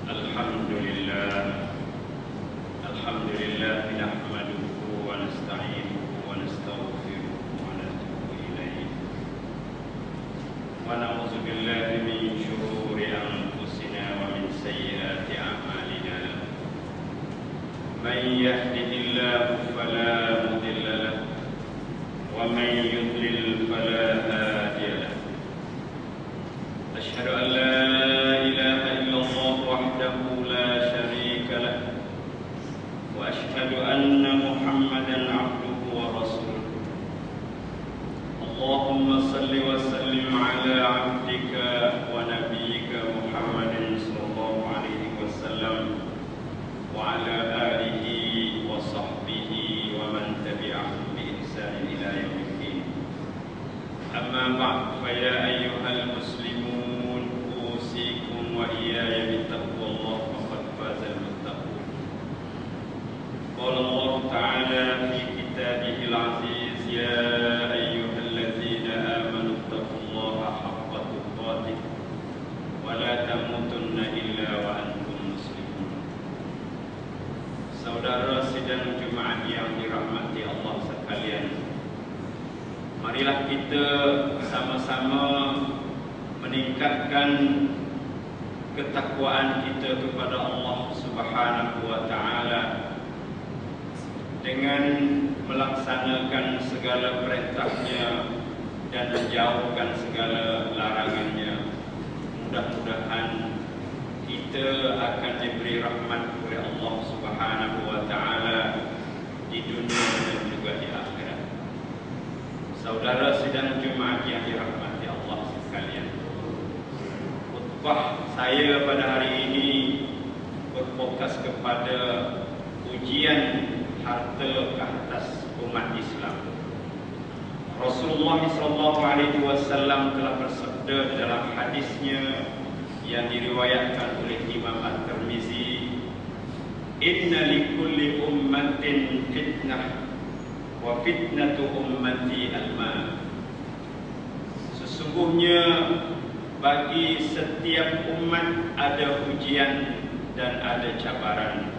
Alhamdulillah nahmaduhu wa nasta'inuhu wa nastaghfiruhu wa natubu ilayh wa na'udzu billahi min shururi anfusina wa min sayyiati a'malina. Man yahdihillahu fala mudilla lahu wa man yudlil fala hadiya lahu. Asyhadu an la ilaha illallah wahdahu la syarika lahu wa asyhadu anna Muhammadan abduhu wa rasuluh. Allahumma salli wa sallim ala abdika wa nabiyyika Muhammadin sallallahu alaihi wasallam wa ala alihi wa sahbihi wa man tabi'ahum bi ihsan ila yaumiddin. Amma ba'd, fa ya ayyuhal muslimun usikum wa iyaya bittaqwallah faqad fazal muttaqun. Qala Allah ta'ala fi kitabihil aziz, ya ayyuhalladzina amanu taqullaha haqqa tuqatih wa la tamutunna illa wa antum muslimun. Saudara sidang Jumaat yang dirahmati Allah sekalian, marilah kita sama-sama meningkatkan ketakwaan kita kepada Allah Subhanahu wa ta'ala dengan melaksanakan segala perintahnya dan menjauhkan segala larangannya. Mudah-mudahan kita akan diberi rahmat oleh Allah Subhanahu wa ta'ala di dunia dan juga di akhirat. Saudara sidang Jumaat yang dirahmati Allah sekalian, khutbah saya pada hari ini berfokus kepada ujian harta ke atas umat Islam. Rasulullah SAW telah bersabda dalam hadisnya yang diriwayatkan oleh Imam At-Tirmizi, "Inna likulli ummatin fitnah wa fitnatu ummati al-ma." Sesungguhnya bagi setiap umat ada ujian dan ada cabaran,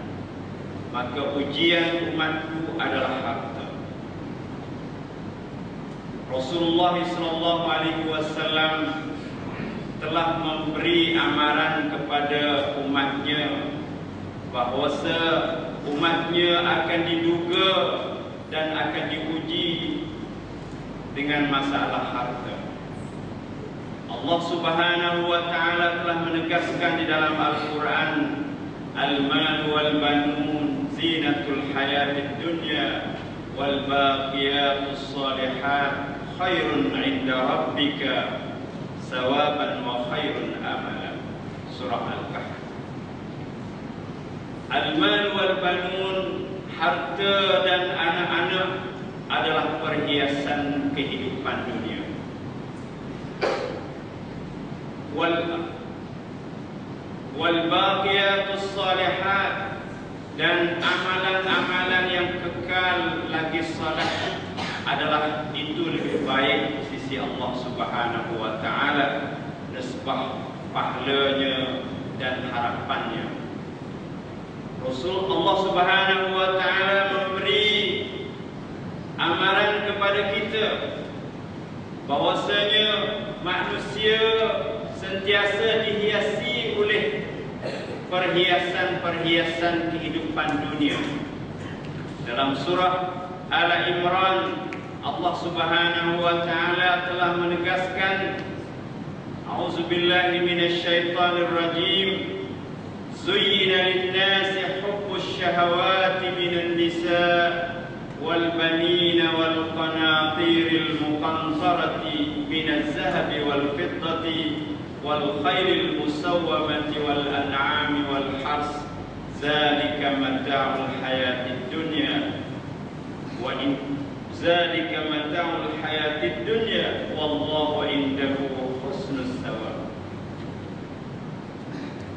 maka ujian umatku adalah harta. Rasulullah SAW telah memberi amaran kepada umatnya bahawa umatnya akan diduga dan akan diuji dengan masalah harta. Allah Subhanahu wa ta'ala telah menegaskan di dalam Al-Quran, "Al-mal wal banun zinatul hayatid dunya wal baqiyatus salihat khairun 'inda rabbika sawaban wa khairun amala." Surah Al-Kahf. Al-mal wal banun, harta dan anak-anak adalah perhiasan kehidupan dunia. Wal baqiyatus salihat, dan amalan-amalan yang kekal lagi saleh adalah itu lebih baik di sisi Allah Subhanahu wa ta'ala, nisbah pahalanya dan harapannya. Rasulullah Subhanahu wa ta'ala memberi amaran kepada kita bahwasanya manusia sentiasa dihiasi oleh perhiasan-perhiasan kehidupan dunia. Dalam surah Al-Imran, Allah Subhanahu wa ta'ala telah menegaskan, "A'udzubillahi minasyaitonir rajim. Zuyyina lin-nasi hubbus syahawati minan nisa' wal banina wal qanatiril muqantarati minaz zahabi wal fiddati wal khairil musawwamati wal an'ami wal hars. Zalika mata'ul hayatid dunya wa in zalika mata'ul hayatid dunya wallahu indahu husnus thawab."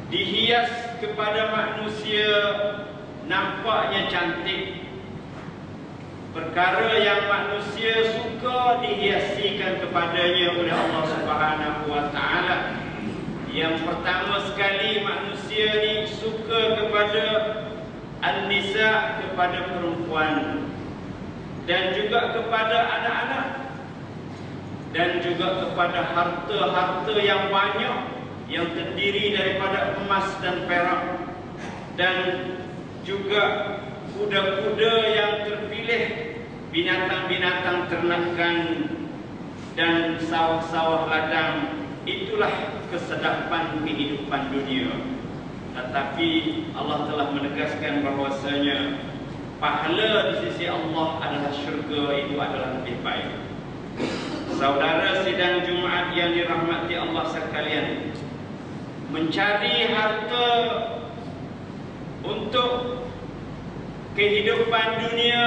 Dihias kepada manusia nampaknya cantik, perkara yang manusia suka dihiasikan kepadanya oleh Allah Subhanahu wa ta'ala, Yang pertama sekali, manusia ni suka kepada an-nisa, kepada perempuan, dan juga kepada anak-anak, dan juga kepada harta-harta yang banyak yang terdiri daripada emas dan perak, dan juga kuda-kuda yang terpilih, binatang-binatang ternakan, dan sawah-sawah ladang. Itulah kesedapan kehidupan dunia. Tetapi Allah telah menegaskan bahwasanya pahala di sisi Allah adalah syurga, itu adalah lebih baik. Saudara sidang Jumaat yang dirahmati Allah sekalian, mencari harta untuk kehidupan dunia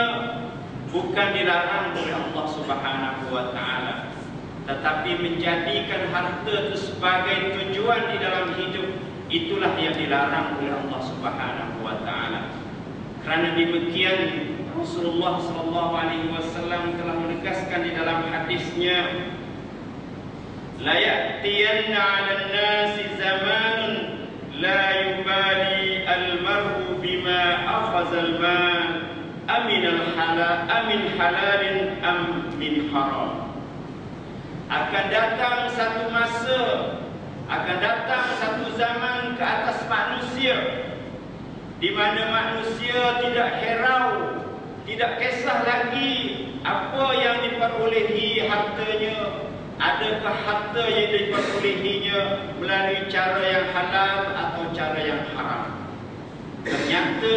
bukan dilarang oleh Allah Subhanahu wa taala, tetapi menjadikan harta itu sebagai tujuan di dalam hidup, itulah yang dilarang oleh Allah Subhanahu wa taala. Kerana demikian Rasulullah sallallahu alaihi wasallam telah menegaskan di dalam hadisnya, la ya'tiyanna 'alan nasi zamanun la yubali al-mar'u bima akhadha al-mal amin halalin am min haram. Akan datang satu masa, akan datang satu zaman ke atas manusia, di mana manusia tidak herau, tidak kisah lagi apa yang diperolehi hartanya. Adakah harta yang diperolehinya melalui cara yang halal atau cara yang haram? Ternyata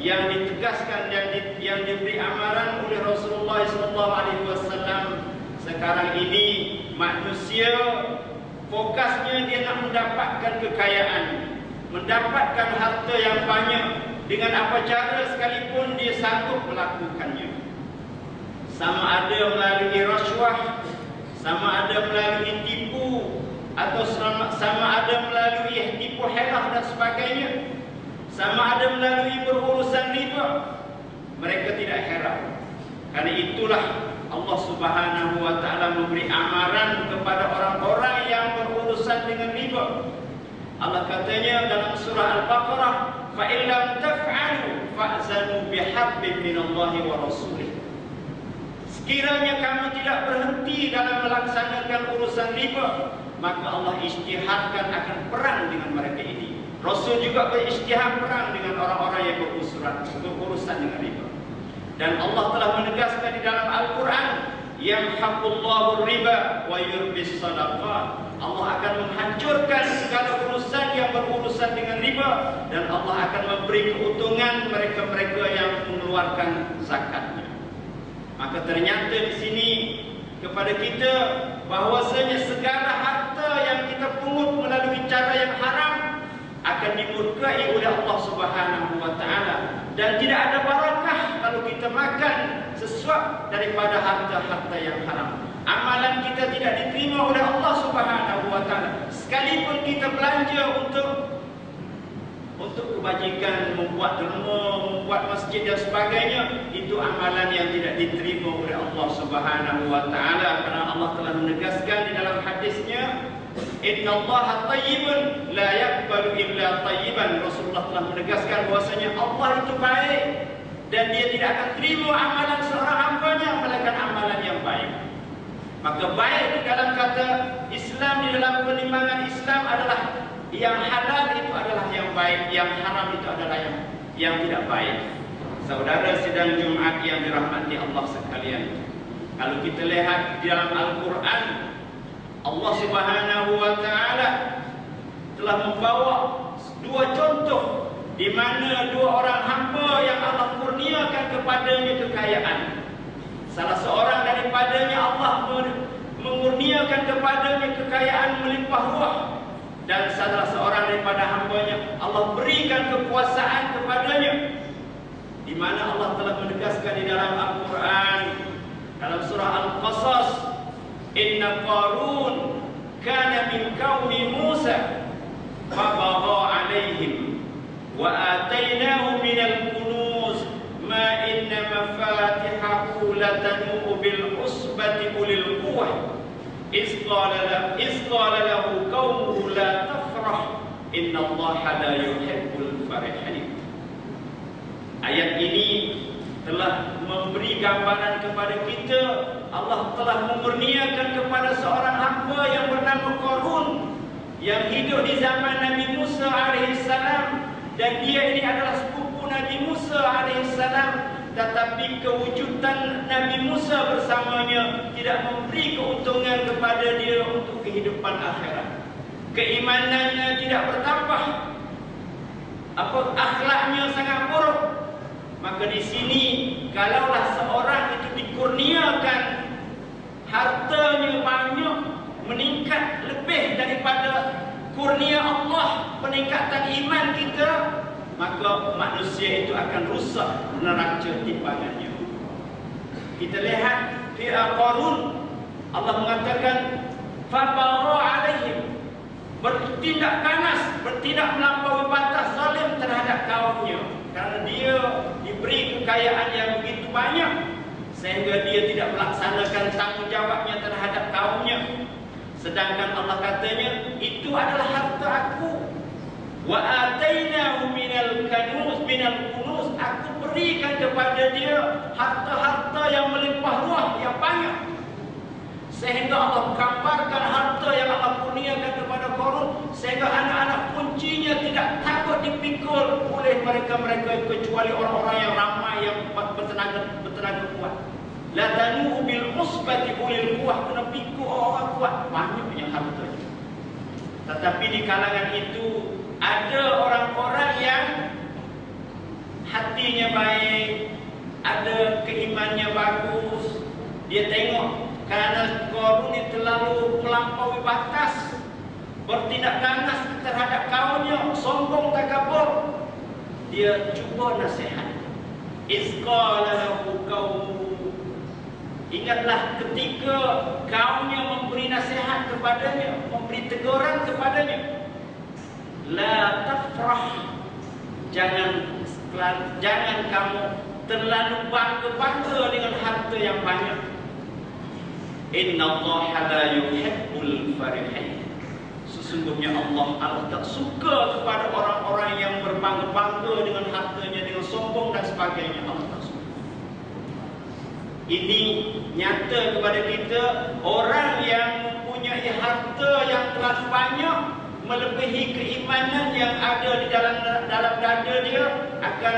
yang ditegaskan dan yang diberi amaran oleh Rasulullah SAW, sekarang ini manusia fokusnya dia nak mendapatkan kekayaan, mendapatkan harta yang banyak. Dengan apa cara sekalipun dia sanggup melakukannya. Sama ada melalui rasuah, sama ada melalui tipu, atau sama ada melalui tipu helah dan sebagainya, sama ada melalui berurusan riba. Mereka tidak heran. Karena itulah Allah Subhanahu wa taala memberi amaran kepada orang-orang yang berurusan dengan riba. Allah katanya dalam surah Al-Baqarah, fa in lam taf'alu fa'zanu biharbin minallahi wa rasulih. Sekiranya kamu tidak berhenti dalam melaksanakan urusan riba, maka Allah isytiharkan akan perang dengan mereka ini. Rasul juga berisytihar perang dengan orang-orang yang berurusan dengan riba. Dan Allah telah menegaskan di dalam Al-Quran, yamhaqullahu riba wa yurbis sadaqat. Allah akan menghancurkan segala urusan yang berurusan dengan riba, dan Allah akan memberi keuntungan mereka-mereka yang mengeluarkan zakatnya. Maka ternyata di sini kepada kita bahwasanya segala harta yang kita pungut melalui cara yang haram akan dimurkai oleh Allah Subhanahu wa taala, dan tidak ada barakah kalau kita makan sesuatu daripada harta-harta yang haram. Amalan kita tidak diterima oleh Allah Subhanahu wa taala. Sekalipun kita belanja untuk kebajikan, membuat derma, membuat masjid dan sebagainya, itu amalan yang tidak diterima oleh Allah Subhanahu wa taala. Karena Allah telah menegaskan di dalam hadisnya, innallaha thayyibun la yaqbalu illa thayyiban. Rasulullah telah menegaskan bahwasanya Allah itu baik dan dia tidak akan terima amalan seorang hamba-Nya melainkan amalan yang baik. Maka baik di dalam kata Islam, di dalam penimbangan Islam adalah yang halal itu adalah yang baik, yang haram itu adalah yang tidak baik. Saudara sidang Jumat yang dirahmati Allah sekalian, kalau kita lihat di dalam Al-Quran, Allah Subhanahu wa taala telah membawa dua contoh di mana dua orang hamba yang Allah kurniakan kepadanya kekayaan. Salah seorang daripadanya Allah mengurniakan kepadanya kekayaan melimpah ruah, dan salah seorang daripada hambanya Allah berikan kekuasaan kepadanya, di mana Allah telah menegaskan di dalam Al-Quran dalam surah Al-Qasas, inna Qarun kana min qaumi Musa fabagha alaihim wa atainahu minal kunuz ma inna mafatihahu latanu bil usbati ulil quwwah iz qala lahu qaumuhu la tafrah innallaha la yuhibbul farihin. Ayat ini telah memberi gambaran kepada kita, Allah telah memurniakan kepada seorang hamba yang bernama Qarun yang hidup di zaman Nabi Musa alaihissalam, dan dia ini adalah sepupu Nabi Musa alaihissalam, tetapi kewujudan Nabi Musa bersamanya tidak memberi keuntungan kepada dia untuk kehidupan akhirat. Keimanannya tidak bertambah, akhlaknya sangat buruk. Maka di sini kalaulah seorang itu dikurniakan hartanya banyak, meningkat lebih daripada kurnia Allah, peningkatan iman kita, maka manusia itu akan rusak neraca timbangannya. Kita lihat di Qarun, Allah mengatakan fabagha alaihim, bertindak ganas, bertindak melampaui batas zalim terhadap kaumnya, karena dia diberi kekayaan yang begitu banyak sehingga dia tidak melaksanakan tanggungjawabnya terhadap kaumnya. Sedangkan Allah katanya, itu adalah harta aku. Wa atainahu minal kunuz, aku berikan kepada dia harta-harta yang melimpah ruah, yang banyak. Sehingga Allah gambarkan harta yang Allah kurniakan kepada Qarun, sehingga anak-anak kuncinya tidak takut dipikul oleh mereka-mereka, kecuali orang-orang yang ramai, yang bertenaga kuat. La tanu'u bil usbati ulil quwwah, kena pikul orang kuat, banyaknya hartanya. Tetapi di kalangan itu ada orang-orang yang hatinya baik, ada keimannya bagus. Dia tengok karena Qarun ini terlalu melampaui batas, bertindak ganas terhadap kaumnya, sombong takabur. Dia cuba nasihat. Izqala lahu qaumu, ingatlah ketika kaumnya memberi nasihat kepadanya, memberi teguran kepadanya. La tafrah, jangan kamu terlalu bangga dengan harta yang banyak. Innallaha la yuhibbul farihin, sesungguhnya Allah tak suka kepada orang-orang yang berbangga-bangga dengan hartanya, dengan sombong dan sebagainya. Allah tak suka. Ini nyata kepada kita, orang yang mempunyai harta yang terlalu banyak melebihi keimanan yang ada di dalam dada dia, akan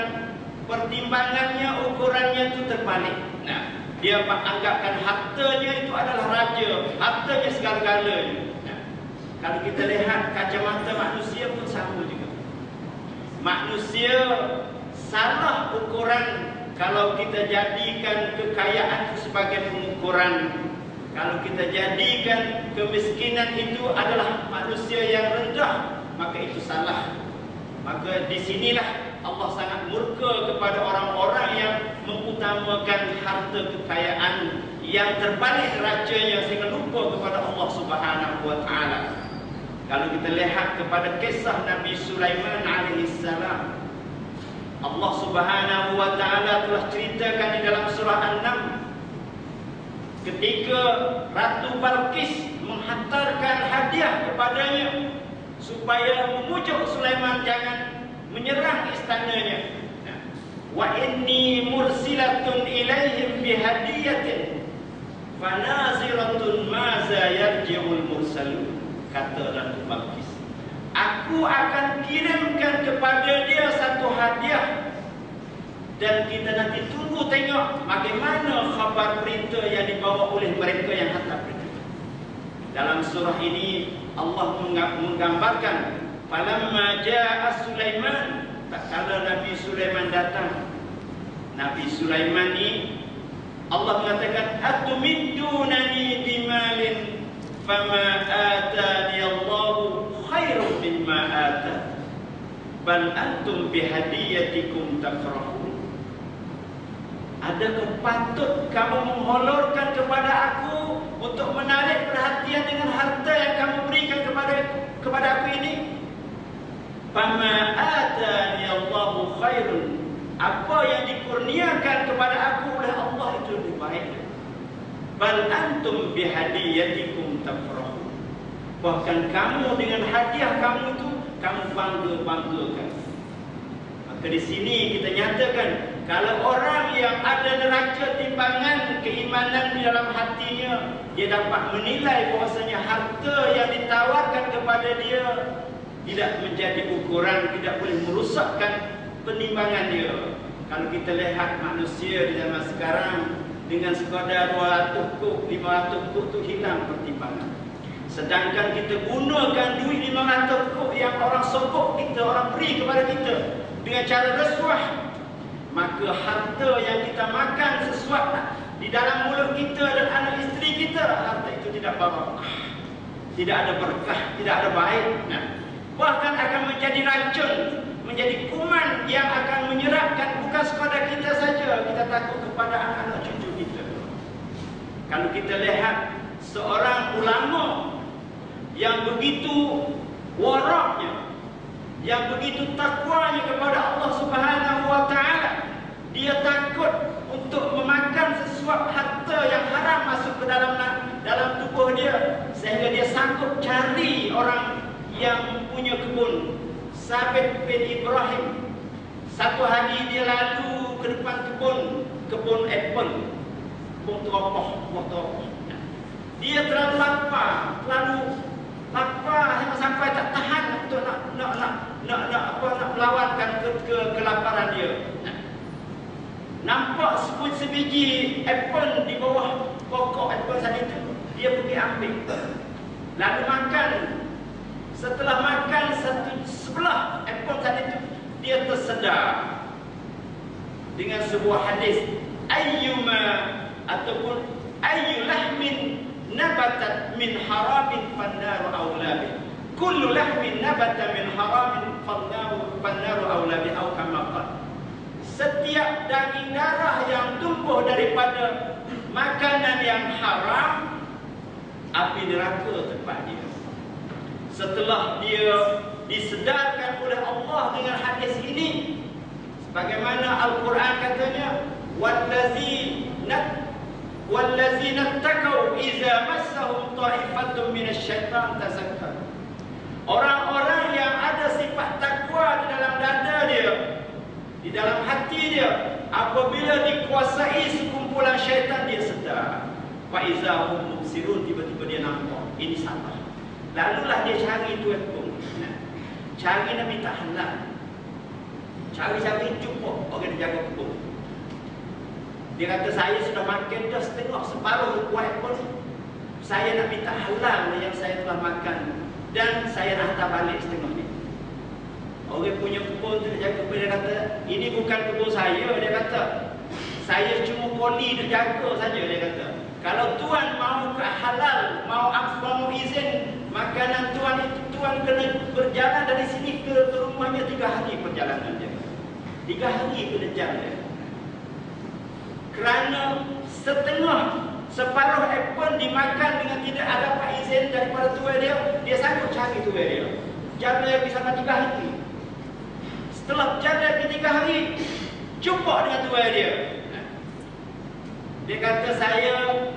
pertimbangannya, ukurannya itu terbalik. Nah, dia anggapkan hartanya itu adalah raja, hartanya segala-galanya. Nah, kalau kita lihat kacamata manusia pun sama juga. Manusia salah ukuran kalau kita jadikan kekayaan itu sebagai pengukuran. Kalau kita jadikan kemiskinan itu adalah manusia yang rendah, maka itu salah. Maka disinilah Allah sangat murka kepada orang-orang yang mengutamakan harta kekayaan yang terbalik derajatnya sehingga lupa kepada Allah Subhanahu wa taala. Kalau kita lihat kepada kisah Nabi Sulaiman alaihissalam, Allah Subhanahu wa taala telah ceritakan di dalam surah An-Naml ketika Ratu Balqis menghantarkan hadiah kepadanya supaya memujuk Sulaiman jangan menyerang istananya. Wa inni mursilatun ilaihim bihadiyatin fanaziratun maza yarji'ul mursalun, kata Ratu Balqis, aku akan kirimkan kepada dia satu hadiah, dan kita nanti tunggu tengok bagaimana khabar berita yang dibawa oleh mereka yang hantar berita. Dalam surah ini Allah menggambarkan falamma jaa Sulaiman, tak kala Nabi Sulaiman datang. Nabi Sulaiman ni Allah mengatakan atumiddunani bimalin fama atani Allahu khairum mimma ata bal antum bihadiyatikum tafrahun. Adakah patut kamu mengholorkan kepada aku untuk menarik perhatian dengan harta yang kamu berikan kepada aku ini? Fama atani Allahu khairun, apa yang dikurniakan kepada aku oleh Allah itu lebih baik. Bal antum bihadiyatikum tafrahun, Bahkan kamu dengan hadiah kamu itu kamu banggakan. Maka di sini kita nyatakan, kalau orang yang ada neraca timbangan keimanan di dalam hatinya, dia dapat menilai bahwasanya harta yang ditawarkan kepada dia tidak menjadi ukuran, tidak boleh merosakkan penimbangan dia. Kalau kita lihat manusia di zaman sekarang, dengan sekadar 200 kuk, 500 kuk itu hilang pertimbangan. Sedangkan kita gunakan duit 500 kuk yang orang sokok kita, orang beri kepada kita dengan cara rasuah, maka harta yang kita makan sesuap di dalam mulut kita dan anak isteri kita, harta itu tidak barakah, tidak ada berkah, tidak ada baik. Bahkan akan menjadi racun, menjadi kuman yang akan menyerapkan bukan sekadar kita saja, kita takut kepada anak-anak cucu kita. Kalau kita lihat seorang ulama yang begitu waraknya, yang begitu takwanya kepada Allah Subhanahu wa taala, dia takut untuk memakan sesuatu harta yang haram masuk ke dalam tubuh dia, sehingga dia sanggup cari orang yang punya kebun. Sabit bin Ibrahim, satu hari dia lalu ke depan kebun apple, kebun teropah, buah teropah. Dia terlalu lapar sampai tak tahan untuk nak melawankan kelaparan dia. Nampak sebiji apple di bawah pokok apple tadi itu, dia pergi ambil, lalu makan. Setelah makan sebelah apple tadi itu, dia tersedar dengan sebuah hadis, ayyuma ataupun ayyu lahmin nabatat min haramin fannaru awlabi, kullu lahmin nabata min haramin fannaru awlabi, atau kama qala. Setiap daging darah yang tumbuh daripada makanan yang haram, api neraka tempat dia. Setelah dia disedarkan oleh Allah dengan hadis ini, sebagaimana Al-Quran katanya, wallazina taqaw iza massahum ta'ifatun minasyaitan tazakkar. Orang-orang yang ada sifat takwa di dalam dada dia, di dalam hati dia, apabila dikuasai sekumpulan syaitan, dia sedar. Fa iza hum mubsirun, tiba-tiba dia nampak ini salah. Lalulah dia cari tu pun, cari nak minta halal, cari jumpa orang yang jaga kebun. Dia kata, saya sudah makan dah setengah, separuh kuat pun, saya nak minta halal yang saya telah makan, dan saya nak hantar balik setengah ni. Orang punya kebun tu dia jaga kebun, dia kata, ini bukan kebun saya, dia kata, saya cuma poli dia jaga saja, dia kata. Kalau tuan mau ke halal, mau izin makanan tuan itu, tuan kena berjalan dari sini ke rumahnya 3 hari perjalanan dia. 3 hari kena jalan. Kerana separuh apple dimakan dengan tidak ada izin daripada tuan dia sanggup cari tuan dia. Jalan lagi sampai 3 hari. Setelah jalan lagi 3 hari, jumpa dengan tuan dia. Dia kata, saya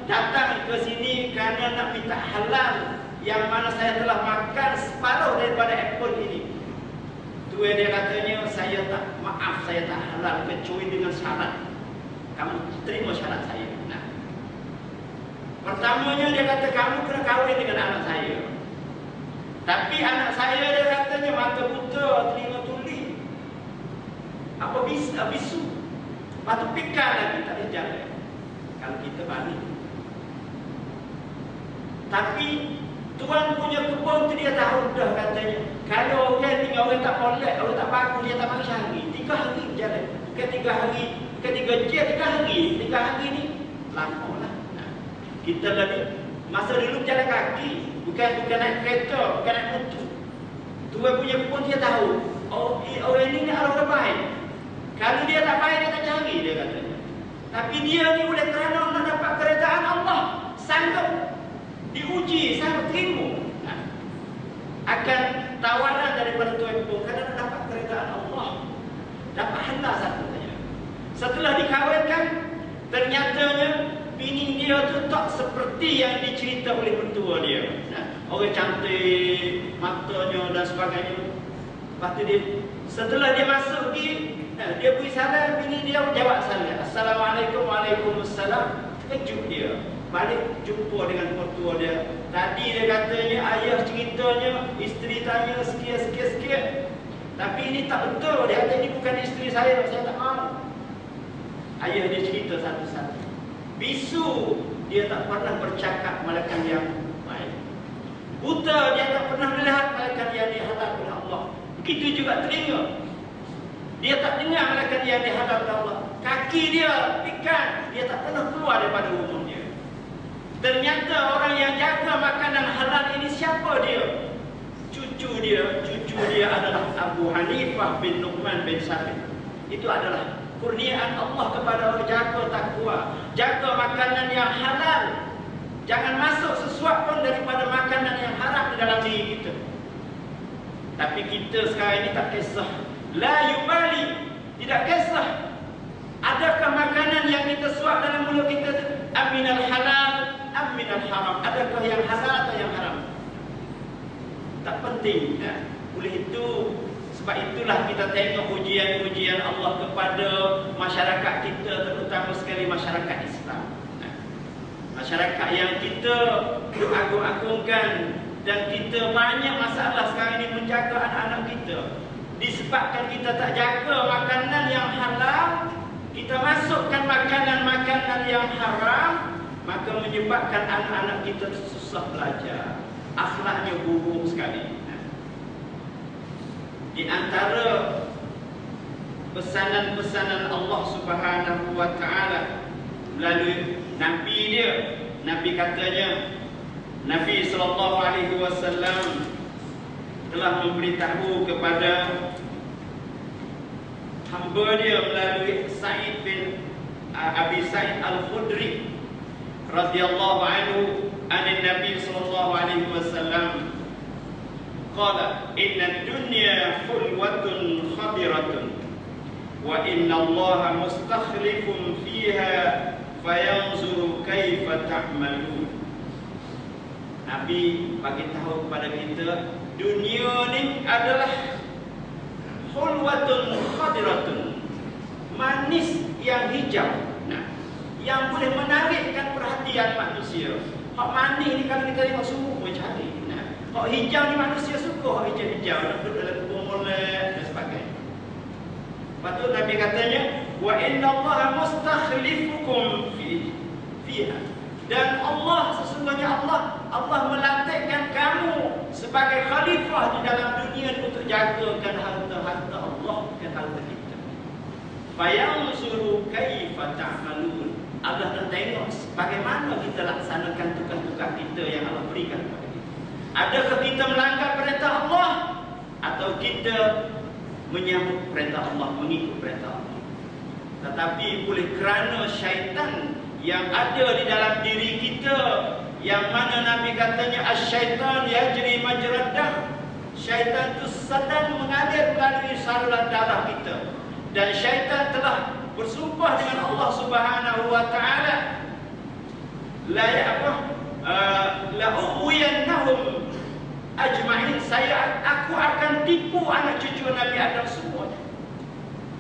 datang ke sini kerana nak minta halal yang mana saya telah makan separuh daripada apple ini. Tuan dia katanya, saya tak halal kecuali dengan syarat. Kamu terima syarat saya. Pertamanya dia kata, kamu kena kahwin dengan anak saya. Tapi anak saya, dia katanya, mata buta, telinga tuli, apa bisu, batu pikar lagi, tak ada jalan. Kalau kita balik. Tapi tuan punya kebun tu dia tahu dah, katanya, kalau orang tinggal, orang tak molek, orang tak bagus, dia tak makan sehari, 3 hari jalan. Bukan 3 hari, bukan 3 jam, 3 hari. 3 hari ni lama lah. Kita lagi masa dulu jalan kaki, bukan naik kereta, bukan naik motor. Tuan punya kebun dia tahu, orang ni orang baik. Kalau dia tak baik, dia tak cari, dia katanya. Tapi dia ni oleh kerana nak dapat keredaan Allah, sanggup diuji, sanggup terima akan tawaran daripada Tuhan pun, kerana nak dapat keredaan Allah, dapat halal satunya. Setelah dikahwinkan, ternyatanya bini dia tu tak seperti yang dicerita oleh mertua dia. orang cantik, matanya dan sebagainya. Lepas tu dia, setelah dia masuk pergi, dia beri salam, bini dia jawab salam. Assalamualaikum, waalaikumsalam. Kejut dia. Balik jumpa dengan mertua dia. Tadi dia katanya, ayah ceritanya, isteri tanya sikit. Tapi ini tak betul. Dia kata ini bukan isteri saya tak mahu. Ayah dia cerita satu-satu. Bisu, dia tak pernah bercakap malaikat yang baik. Buta, dia tak pernah melihat malaikat yang dihalal oleh Allah. Begitu juga telinga. Dia tak dengar malaikat yang dihalal oleh Allah. Kaki dia pikan, dia tak pernah keluar daripada rumahnya. Ternyata orang yang jaga makanan halal ini siapa dia? Cucu dia adalah Abu Hanifah bin Nu'man bin Sabit. Itu adalah kurniaan Allah kepada orang jaga takwa, jaga makanan yang halal. Jangan masuk sesuatu pun daripada makanan yang haram di dalam diri kita. Tapi kita sekarang ini tak kisah. La yubali, tidak kisah. Adakah makanan yang kita suap dalam mulut kita aminal halal, aminal haram? Adakah yang halal atau yang haram? Tak penting. Oleh itu, sebab itulah kita tengok ujian-ujian Allah kepada masyarakat kita, terutama sekali masyarakat Islam. Masyarakat yang kita agung-agungkan, dan kita banyak masalah sekarang ini menjaga anak-anak kita. Disebabkan kita tak jaga makanan yang halal, kita masukkan makanan-makanan yang haram, maka menyebabkan anak-anak kita susah belajar. Akhlaknya buruk sekali. Di antara pesanan-pesanan Allah Subhanahu wa taala melalui Nabi dia, Nabi katanya, Nabi sallallahu alaihi wasallam telah memberitahu kepada hamba dia melalui Sa'id bin Abi Sa'id Al-Khudri radhiyallahu anhu anin Nabi sallallahu alaihi wasallam qala inna ad-dunya hulwatun khadiratun wa inna Allah mustakhlifun fiha fayanzuru kaifa ta'malun. Nabi bagi tahu kepada kita, dunia ni adalah hulwatun khadiratun, manis yang hijau. Nah, yang boleh menarikkan perhatian manusia. Hak manis ni kalau kita tengok semua boleh cari. Nah, hak hijau ni manusia suka hak hijau-hijau, nak duduk dalam kebun molek dan sebagainya. Lepas tu Nabi katanya, wa inna Allah mustakhlifukum fiha. Dan Allah, sesungguhnya Allah melantikkan kamu sebagai khalifah di dalam dunia untuk jagakan harta-harta Allah dan harta kita. Fayanzuru kaifa ta'malun. Allah nak tengok bagaimana kita laksanakan tugas-tugas kita yang Allah berikan kepada kita. Adakah kita melanggar perintah Allah atau kita menyambut perintah Allah, mengikut perintah Allah? Tetapi oleh kerana syaitan yang ada di dalam diri kita, yang mana Nabi katanya asyaitan yajri majrad dam, syaitan itu sedang mengalir melalui saluran darah kita, dan syaitan telah bersumpah dengan Allah Subhanahu wa taala, la uwiyannahum ajma'in, aku akan tipu anak cucu Nabi Adam semua.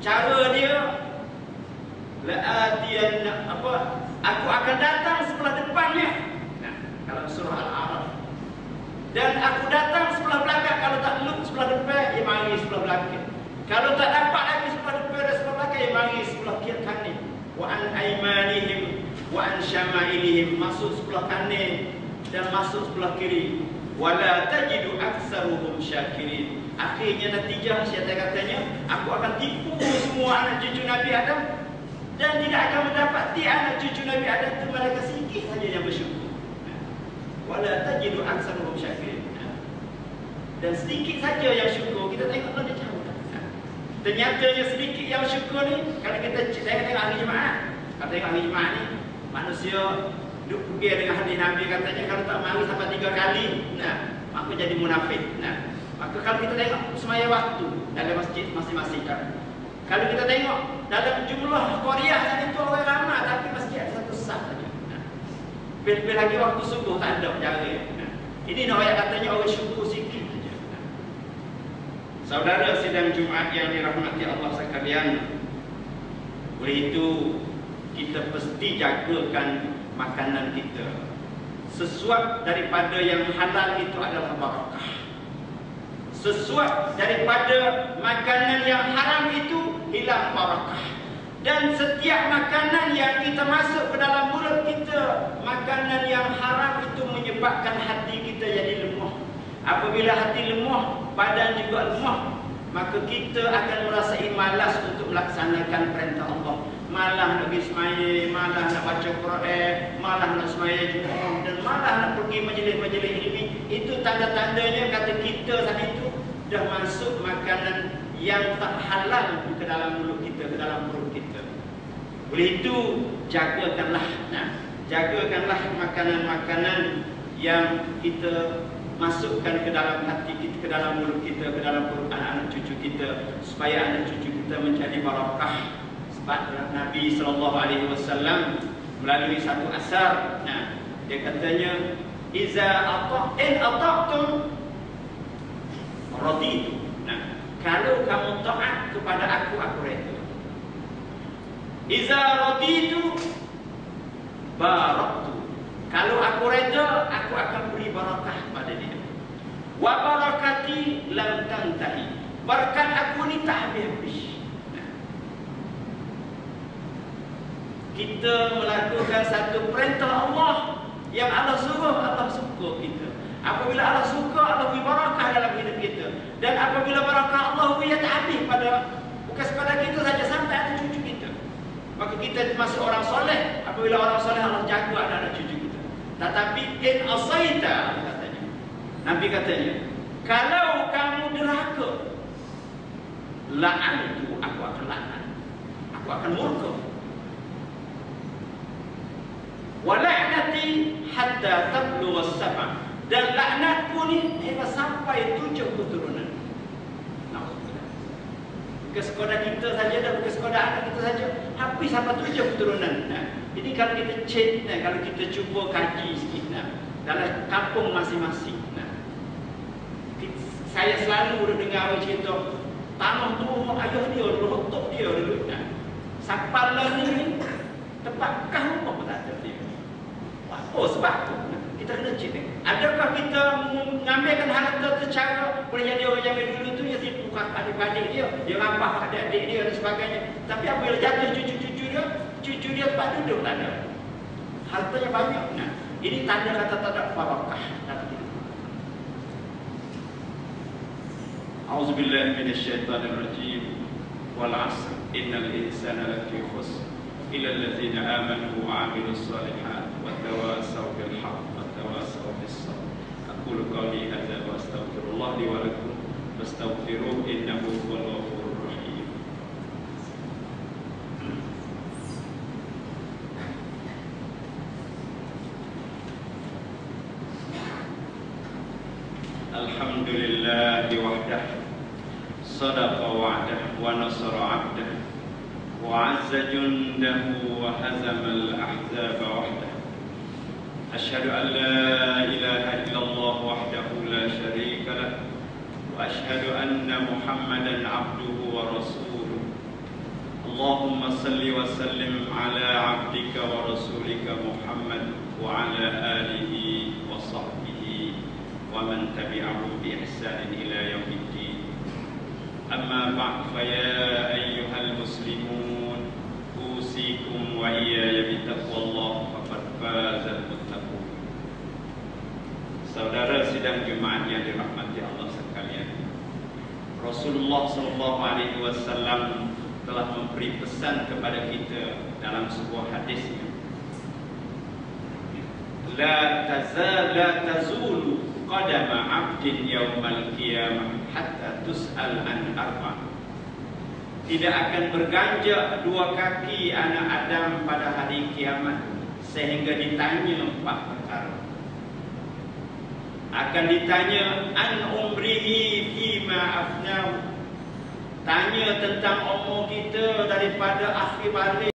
Cara dia aku akan datang sebelah depannya. Nah, kalau surah Al-A'raf. Dan aku datang sebelah belakang. Kalau tak look sebelah depan, ia mari sebelah belakang. Kalau tak dapat lagi sebelah depan dan sebelah belakang, ia mari sebelah kiri kanan. Wa an aymanihim wa an syama'ilihim, masuk sebelah kanan dan masuk sebelah kiri. Wala tajidu aktsaruhum syakirin. Akhirnya natijah syaitan katanya, aku akan tipu semua anak cucu Nabi Adam, dan tidak akan mendapati anak cucu Nabi Adam itu mereka sedikit saja yang bersyukur. Wala tajidu aktsaruhum syakirin. Dan sedikit saja yang syukur. Kita tengok mana jauh. Ternyatanya sedikit yang syukur ni, kalau kita tengok hari Jumaat, kalau tengok hari Jumaat ni, manusia duduk pergi dengan hadis Nabi katanya kalau tak mari sampai 3 kali, nah, maka jadi munafik. Nah, maka kalau kita tengok semaya waktu dalam masjid masing-masing, kalau kita tengok dalam jumlah Korea saat itu orang ramai, tapi masjid ada satu sah saja. Nah, bila lagi waktu subuh tak ada jaga. Nah, Ini nak ayat katanya orang syukur sikit saja. Saudara sidang Jumaat yang dirahmati Allah sekalian, oleh itu kita mesti jagakan makanan kita. Sesuatu daripada yang halal itu adalah barakah. Sesuatu daripada makanan yang haram itu hilang barakah. Dan setiap makanan yang kita masuk ke dalam mulut kita, makanan yang haram itu menyebabkan hati kita jadi lemah. Apabila hati lemah, badan juga lemah, maka kita akan merasai malas untuk melaksanakan perintah Allah. Malah nak pergi semaya, malah nak baca Quran, malah nak semaya Jumaat, dan malah nak pergi majlis-majlis ilmi. Itu tanda-tandanya kata kita tadi itu dah masuk makanan yang tak halal ke dalam mulut kita, ke dalam perut kita. Oleh itu, jagakanlah makanan-makanan yang kita masukkan ke dalam hati kita, ke dalam mulut kita, ke dalam perut anak-anak cucu kita, supaya anak cucu kita menjadi barakah. Sebab Nabi SAW melalui satu asar, dia katanya, "Iza ata'tum raditu." Kalau kamu taat kepada aku reda. Iza raditu baraktu. Kalau aku reda, aku akan beri barakah pada dia. Wa barakati lam tantahi. Berkat aku ni tak habis-habis. Kita melakukan satu perintah Allah yang Allah suruh, Allah suka kita. Apabila Allah suka, Allah beri barakah dalam hidup kita. Dan apabila barakah Allah beri tak habis pada bukan sekadar kita saja, sampai anak cucu kita. Maka kita masuk orang soleh. Apabila orang soleh, Allah jaga anak-anak cucu kita. Tetapi in asaita, katanya, Nabi katanya, kalau kamu derhaka, la'antu, aku akan laknat, aku akan murka. Wa la'nati hatta tablugha as-sab'a. Dan laknatku ni hingga sampai 7 keturunan. Bukan sekadar kita saja, dan bukan sekadar anak kita saja, habis sampai 7 keturunan. Jadi kalau kita cek, kalau kita cuba kaji sikit dalam kampung masing-masing. Saya selalu dengar orang cerita, tanah tu ayah dia dulu, hotok dia dulu. Sapalah ni tepatkah rumah pun tak ada dia. Oh, sebab tu kita kena cek. Adakah kita mengambilkan harta secara, boleh jadi orang zaman dulu tu dia tipu adik-adik dia, dia rampah adik-adik dia dan sebagainya. Tapi apabila jatuh cucu dia tempat duduk tak ada. Hartanya banyak. Ini tanda kata tak ada barakah dalam hidup. A'udzubillahi minasyaitonirrajim. Wal 'asr innal insana lafi khusr illa allazina amanu wa 'amilus shalihat wa tawasaw bil haqq wa tawasaw bis sabr. Aqulu qawli hadza wa astaghfirullah li wa lakum fastaghfiruhu innahu huwal ghafurur rahim. Alhamdulillahi wahdah, sadaqa wa'dah wa nasara 'abdah wa 'azza jundahu wa hazamal ahzaba wahdah. Asyhadu an la ilaha illallah wahdahu la syarika lah wa asyhadu anna Muhammadan 'abduhu wa rasuluh. Allahumma salli wa sallim ala 'abdika wa rasulika Muhammad wa ala alihi wa sahbihi wa man tabi'ahum bi ihsanin ila yaumiddin. Amma ba'd, fa ya ayyuhal muslimun, usikum wa iyaya bi taqwallah faqad fazal muttaqun. Saudara sidang Jumaat yang dirahmati Allah sekalian, Rasulullah SAW telah memberi pesan kepada kita dalam sebuah hadisnya, la tazulu qadama 'abdin yaumal qiyamah hatta tus'al an arba'. Tidak akan berganjak dua kaki anak Adam pada hari kiamat sehingga ditanya 4 perkara. Akan ditanya an umrihi fima afnahu, tanya tentang umur kita daripada akhir balik